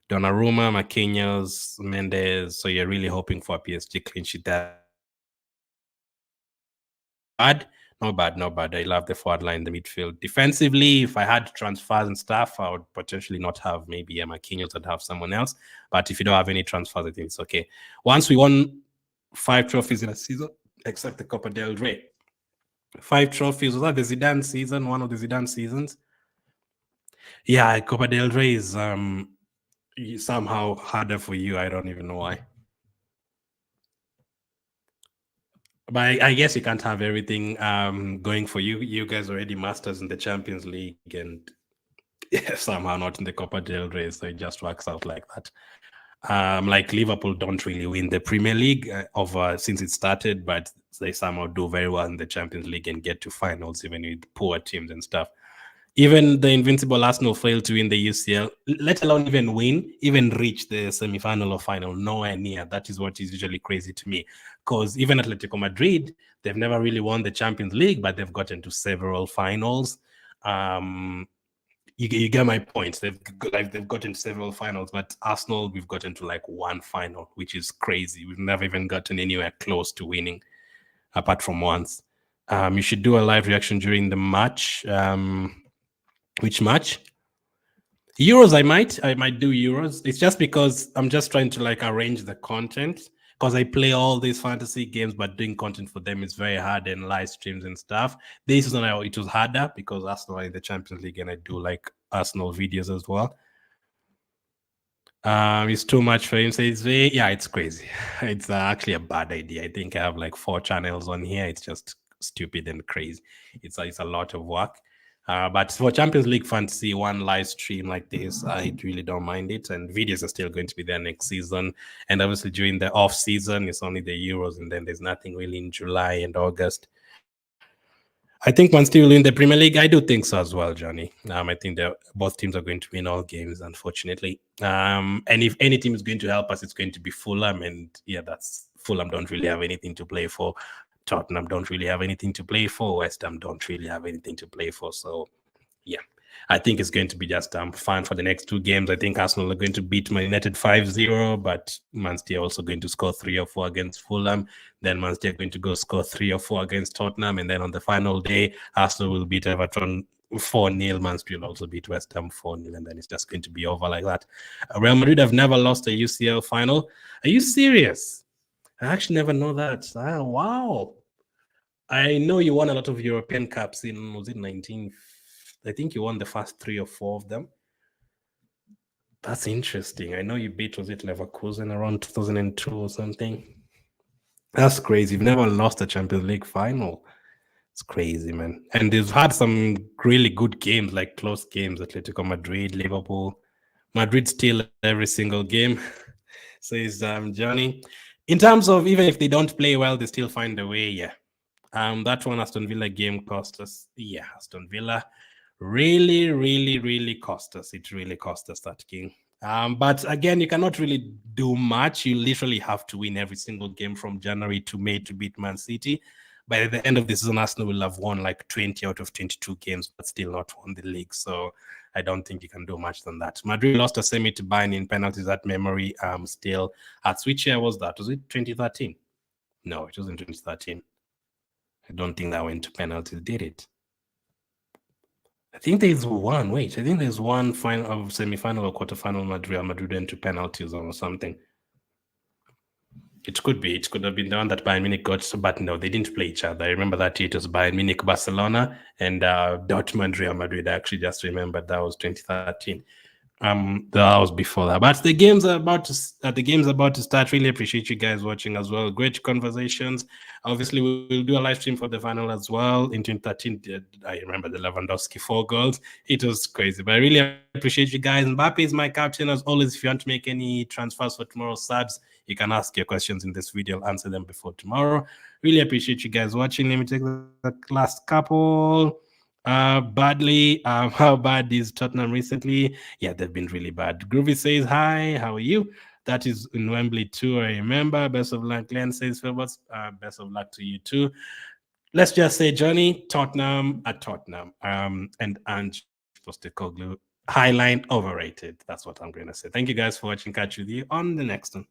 Donnarumma, Marquinhos, Mendes. So you're really hoping for a PSG clean sheet there. Not bad. I love the forward line, the midfield. Defensively, if I had transfers and stuff, I would potentially not have maybe Marquinhos, I'd have someone else. But if you don't have any transfers, I think it's okay. Once we won 5 trophies in a season, except the Copa del Rey. 5 trophies. Was that the Zidane season? One of the Zidane seasons? Yeah, Copa del Rey is somehow harder for you. I don't even know why. But I guess you can't have everything going for you. You guys already masters in the Champions League and somehow not in the Copa del Rey. So it just works out like that. Like Liverpool don't really win the Premier League since it started, but they somehow do very well in the Champions League and get to finals even with poor teams and stuff. Even the invincible Arsenal failed to win the UCL, let alone even reach the semi-final or final. Nowhere near. That is what is usually crazy to me. Because even Atletico Madrid, they've never really won the Champions League, but they've gotten to several finals. You get my point. They've gotten to several finals, but Arsenal, we've gotten to like one final, which is crazy. We've never even gotten anywhere close to winning, apart from once. You should do a live reaction during the match. Which match? Euros, I might do Euros. It's just because I'm just trying to like arrange the content, because I play all these fantasy games, but doing content for them is very hard, and live streams and stuff. This season it was harder because Arsenal are in the Champions League and I do like Arsenal videos as well. It's too much for him. Says, yeah, it's crazy. It's actually a bad idea. I think I have like 4 channels on here. It's just stupid and crazy. It's a lot of work. But for Champions League fantasy, one live stream like this, I really don't mind it. And videos are still going to be there next season. And obviously during the off season, it's only the Euros, and then there's nothing really in July and August. I think Man City will win the Premier League. I do think so as well, Johnny. I think both teams are going to win all games, unfortunately. And if any team is going to help us, it's going to be Fulham. And yeah, that's Fulham don't really have anything to play for. Tottenham don't really have anything to play for. West Ham don't really have anything to play for. So, yeah, I think it's going to be just fun for the next 2 games. I think Arsenal are going to beat Man United 5-0, but Man City are also going to score 3 or 4 against Fulham. Then Man City are going to go score 3 or 4 against Tottenham. And then on the final day, Arsenal will beat Everton 4-0. Man City will also beat West Ham 4-0. And then it's just going to be over like that. Real Madrid have never lost a UCL final. Are you serious? I actually never know that. Wow. I know you won a lot of European Cups was it 19? I think you won the first 3 or 4 of them. That's interesting. I know you beat, was it Leverkusen around 2002 or something? That's crazy. You've never lost a Champions League final. It's crazy, man. And they've had some really good games, like close games. Atletico Madrid, Liverpool. Madrid still every single game, says Johnny. In terms of even if they don't play well, they still find a way, yeah. That one Aston Villa game cost us. Yeah, Aston Villa really cost us. It really cost us that game. But again, you cannot really do much. You literally have to win every single game from January to May to beat Man City. By the end of the season, Arsenal will have won like 20 out of 22 games, but still not won the league. So I don't think you can do much than that. Madrid lost a semi to Bayern in penalties. That memory still hurts. Which year was that? Was it 2013? No, it wasn't 2013. I don't think that went to penalties, did it? I think there's one. Wait, I think there's one final of semi-final or quarterfinal Madrid went to penalties or something. It could be. It could have been the one that Bayern Munich got, but no, they didn't play each other. I remember that it was Bayern Munich, Barcelona, and Dortmund, Real Madrid. I actually just remembered that was 2013. That was before that, but the games are about to start. Really appreciate you guys watching as well. Great conversations. Obviously, we'll do a live stream for the final as well. In 2013, I remember the Lewandowski 4 goals. It was crazy, but I really appreciate you guys. Mbappe is my captain as always. If you want to make any transfers for tomorrow's subs, you can ask your questions in this video. I'll answer them before tomorrow. Really appreciate you guys watching. Let me take the last couple. Badly. How bad is Tottenham recently? Yeah, they've been really bad. Groovy says, hi, how are you? That is in Wembley too, I remember. Best of luck. Glenn says, Philbert, best of luck to you too. Let's just say, Johnny, Tottenham at Tottenham. And Ange Postecoglou, highline overrated. That's what I'm going to say. Thank you guys for watching. Catch you on the next one.